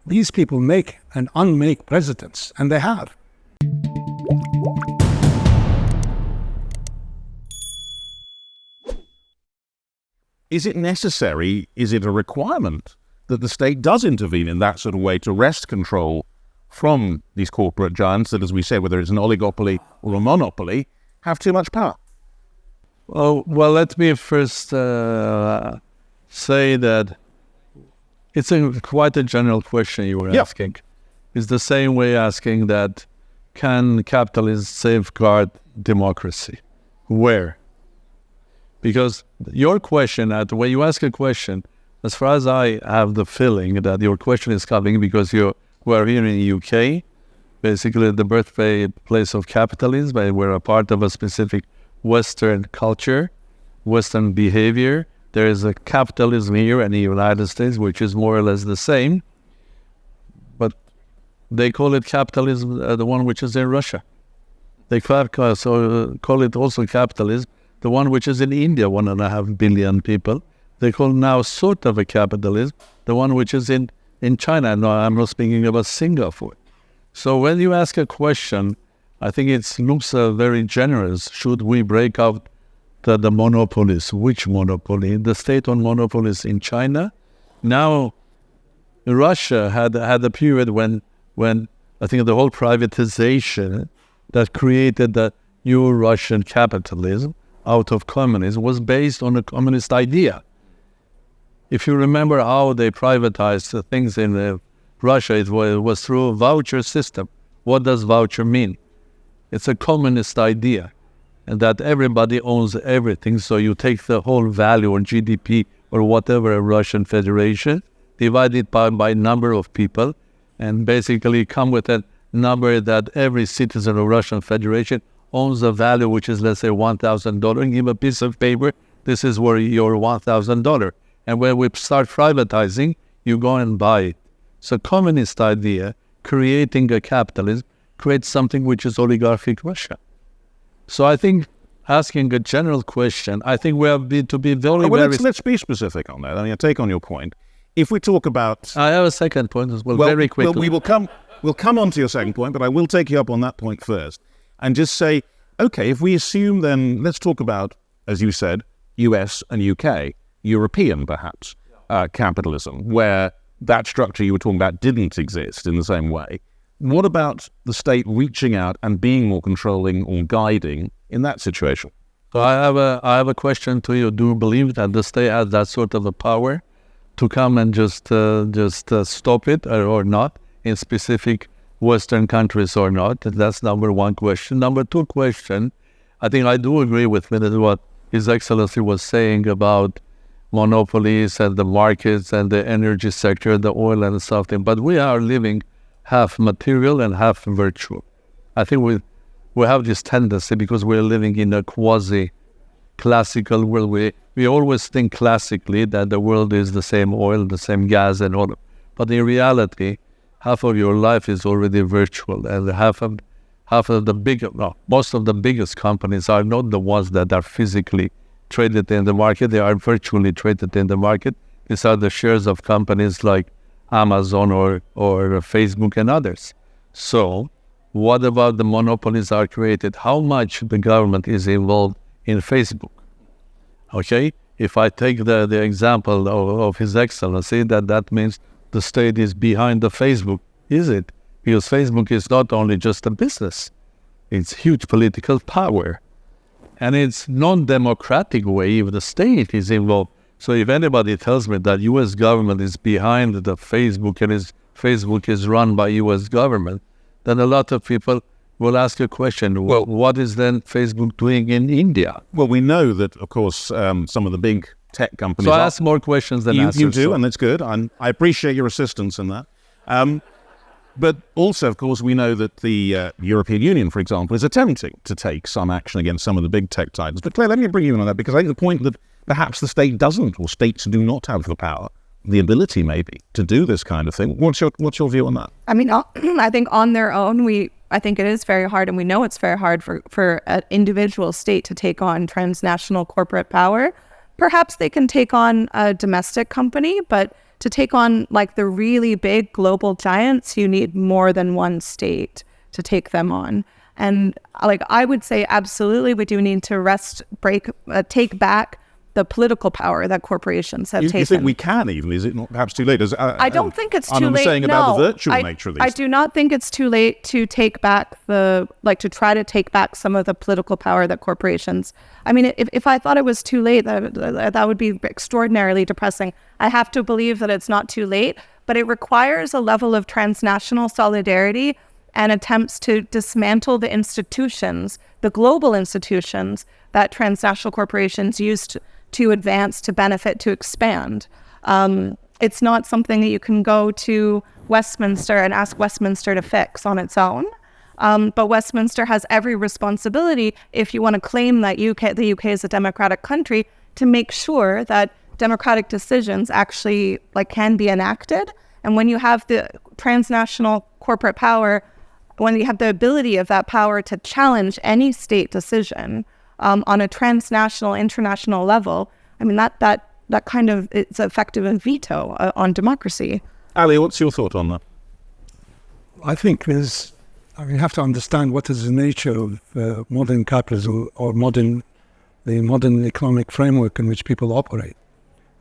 these people make and unmake presidents, and they have. Is it necessary, is it a requirement that the state does intervene in that sort of way to wrest control from these corporate giants that, as we say, whether it's an oligopoly or a monopoly, have too much power? Well, let me first say that it's quite a general question you were asking. It's the same way asking that, can capitalism safeguard democracy? Where? Because your question, when you ask a question, as far as I have the feeling that your question is coming because we're here in the UK, basically the birthplace of capitalism, and we're a part of a specific Western culture, Western behavior. There is a capitalism here in the United States, which is more or less the same, but they call it capitalism, the one which is in Russia. They call it also capitalism, the one which is in India, 1.5 billion people. They call now sort of a capitalism, the one which is in China. No, I'm not speaking about Singapore. So when you ask a question, I think it looks very generous. Should we break out the monopolies? Which monopoly? The state-owned monopolies in China. Now, Russia had a period when I think the whole privatization that created the new Russian capitalism out of communism was based on a communist idea. If you remember how they privatized things in Russia, it was through a voucher system. What does voucher mean? It's a communist idea, and that everybody owns everything. So you take the whole value or GDP or whatever a Russian Federation, divide it by number of people, and basically come with a number that every citizen of Russian Federation owns a value which is, let's say, $1,000, and give a piece of paper, this is where your $1,000. And when we start privatizing, you go and buy it. So communist idea, creating a capitalism, creates something which is oligarchic Russia. So I think asking a general question, I think we have to be very... Let's be specific on that. I mean, I take on your point. If we talk about... I have a second point as well, very quickly. Well, we'll come on to your second point, but I will take you up on that point first. And just say, okay, if we assume then, let's talk about, as you said, US and UK, European perhaps, capitalism, where that structure you were talking about didn't exist in the same way. What about the state reaching out and being more controlling or guiding in that situation? So I have a question to you. Do you believe that the state has that sort of a power to come and just stop it or not in specific Western countries or not? That's number one question. Number two question, I think I do agree with what His Excellency was saying about monopolies and the markets and the energy sector, the oil and something. But we are living half material and half virtual. I think we have this tendency because we're living in a quasi-classical world. We always think classically that the world is the same oil, the same gas and all. But in reality, half of your life is already virtual, and most of the biggest companies are not the ones that are physically traded in the market. They are virtually traded in the market. These are the shares of companies like Amazon or Facebook and others. So what about the monopolies are created? How much the government is involved in Facebook? Okay, if I take the example of His Excellency, that means the state is behind the Facebook, is it? Because Facebook is not only just a business, it's huge political power. And it's non-democratic way if the state is involved. So if anybody tells me that U.S. government is behind the Facebook and Facebook is run by U.S. government, then a lot of people will ask a question, well, what is then Facebook doing in India? Well, we know that, of course, some of the big tech companies... So I ask more questions than answers. You do, and that's good. I appreciate your assistance in that. But also, of course, we know that the European Union, for example, is attempting to take some action against some of the big tech titans. But Claire, let me bring you in on that, because I think the point that perhaps the state doesn't, or states do not have the power, the ability maybe, to do this kind of thing. What's your view on that? I mean, I think on their own, I think it is very hard, and we know it's very hard for an individual state to take on transnational corporate power. Perhaps they can take on a domestic company, but to take on like the really big global giants, you need more than one state to take them on. And like I would say, absolutely, we do need to take back the political power that corporations have taken. You think we can even? Is it not perhaps too late? I don't think it's too late. I'm saying about the virtual nature of these. I do not think it's too late to take back to try to take back some of the political power that corporations. I mean, if I thought it was too late, that would be extraordinarily depressing. I have to believe that it's not too late, but it requires a level of transnational solidarity and attempts to dismantle the institutions, the global institutions that transnational corporations used to advance, to benefit, to expand. It's not something that you can go to Westminster and ask Westminster to fix on its own. But Westminster has every responsibility, if you want to claim that the UK is a democratic country, to make sure that democratic decisions actually can be enacted. And when you have the transnational corporate power, when you have the ability of that power to challenge any state decision on a transnational, international level, I mean, that kind of, it's effective a veto on democracy. Ali, what's your thought on that? I think you have to understand what is the nature of modern capitalism or the modern economic framework in which people operate.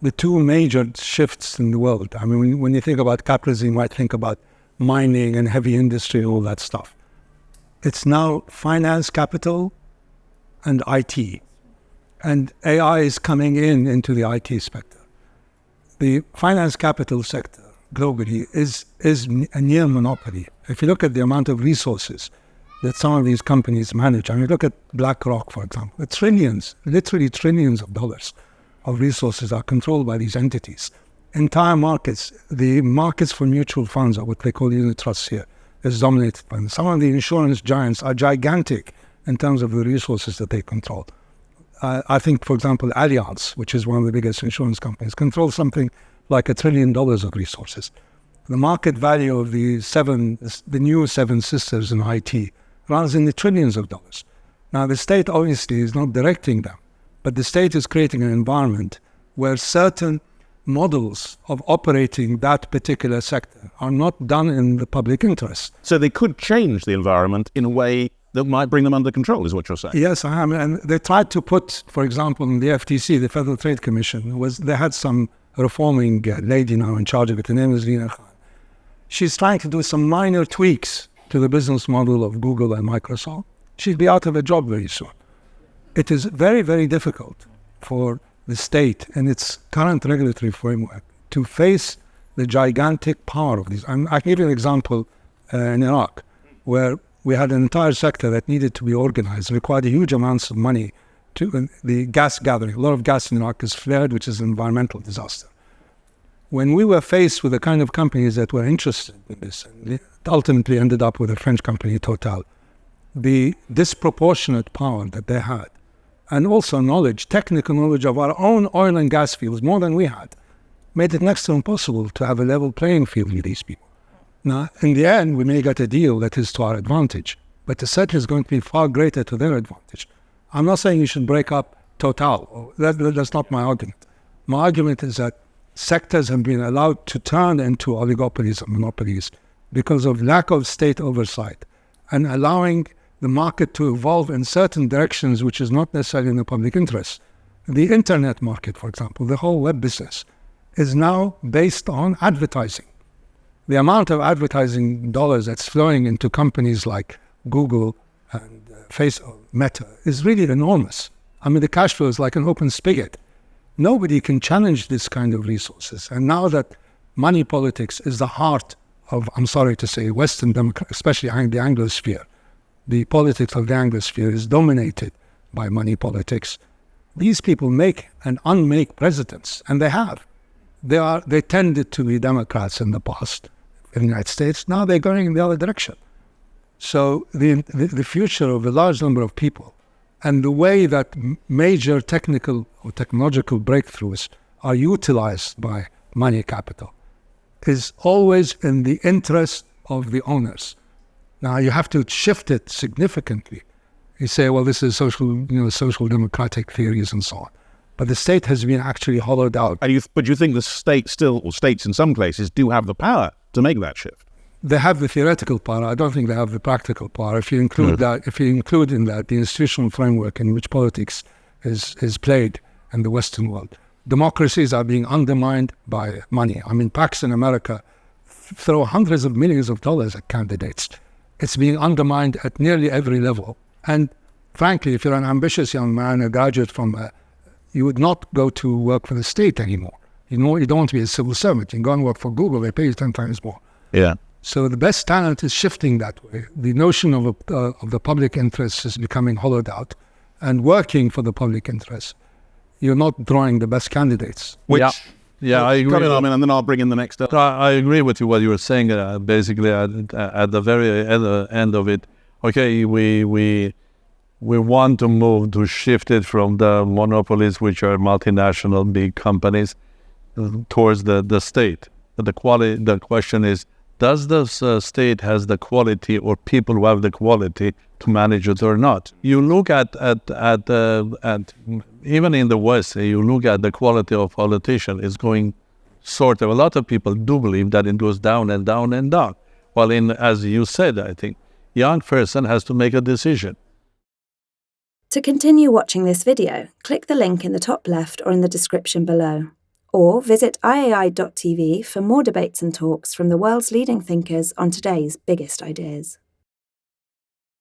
The two major shifts in the world. I mean, when you think about capitalism, you might think about mining and heavy industry, all that stuff. It's now finance, capital, and IT. And AI is coming into the IT sector. The finance capital sector globally is a near monopoly. If you look at the amount of resources that some of these companies manage, I mean, look at BlackRock, for example. Trillions, literally trillions of dollars of resources are controlled by these entities. Entire markets, the markets for mutual funds, or what they call unit trusts here, is dominated by them. Some of the insurance giants are gigantic in terms of the resources that they control. I think, for example, Allianz, which is one of the biggest insurance companies, controls something like $1 trillion of resources. The market value of the new seven sisters in IT runs in the trillions of dollars. Now, the state obviously is not directing them, but the state is creating an environment where certain models of operating that particular sector are not done in the public interest. So they could change the environment in a way that might bring them under control, is what you're saying? Yes, I am. And they tried to put, for example, in the FTC, the Federal Trade Commission, they had some reforming lady now in charge of it. Her name is Lina Khan. She's trying to do some minor tweaks to the business model of Google and Microsoft. She'll be out of a job very soon. It is very, very difficult for the state and its current regulatory framework to face the gigantic power of these. I can give you an example in Iraq, where we had an entire sector that needed to be organized, required huge amounts of money to the gas gathering. A lot of gas in Iraq is flared, which is an environmental disaster. When we were faced with the kind of companies that were interested in this, and it ultimately ended up with a French company, Total, the disproportionate power that they had, and also technical knowledge of our own oil and gas fields, more than we had, made it next to impossible to have a level playing field with these people. Now, in the end, we may get a deal that is to our advantage, but the set is going to be far greater to their advantage. I'm not saying you should break up Total. That's not my argument. My argument is that sectors have been allowed to turn into oligopolies and monopolies because of lack of state oversight and allowing the market to evolve in certain directions which is not necessarily in the public interest. The internet market, for example, the whole web business, is now based on advertising. The amount of advertising dollars that's flowing into companies like Google and Facebook, Meta, is really enormous. I mean, the cash flow is like an open spigot. Nobody can challenge this kind of resources. And now that money politics is the heart of, I'm sorry to say, Western democracy, especially the Anglosphere, the politics of the Anglosphere is dominated by money politics. These people make and unmake presidents, and they have. They tended to be Democrats in the past in the United States. Now they're going in the other direction. So the future of a large number of people and the way that major technical or technological breakthroughs are utilized by money capital is always in the interest of the owners. Now you have to shift it significantly. You say, well, this is social democratic theories and so on. But the state has been actually hollowed out. But you think the state still, or states in some places, do have the power to make that shift? They have the theoretical power. I don't think they have the practical power. If you include in that the institutional framework in which politics is played in the Western world, democracies are being undermined by money. I mean, PACs in America throw hundreds of millions of dollars at candidates. It's being undermined at nearly every level. And frankly, if you're an ambitious young man, a graduate you would not go to work for the state anymore. You don't want to be a civil servant. You can go and work for Google, they pay you 10 times more. Yeah. So the best talent is shifting that way. The notion of the public interest is becoming hollowed out, and working for the public interest, you're not drawing the best candidates. Yeah, I agree. Come in, Armen, and then I'll bring in the next. I agree with you what you were saying. Basically, at the very end of it, okay, we want to move to shift it from the monopolies, which are multinational big companies, towards the state. The question is, does the state has the quality, or people who have the quality to manage it or not? You look at even in the West, you look at the quality of politician is going sort of. A lot of people do believe that it goes down and down and down. While as you said, I think young person has to make a decision. To continue watching this video, click the link in the top left or in the description below. Or visit iai.tv for more debates and talks from the world's leading thinkers on today's biggest ideas.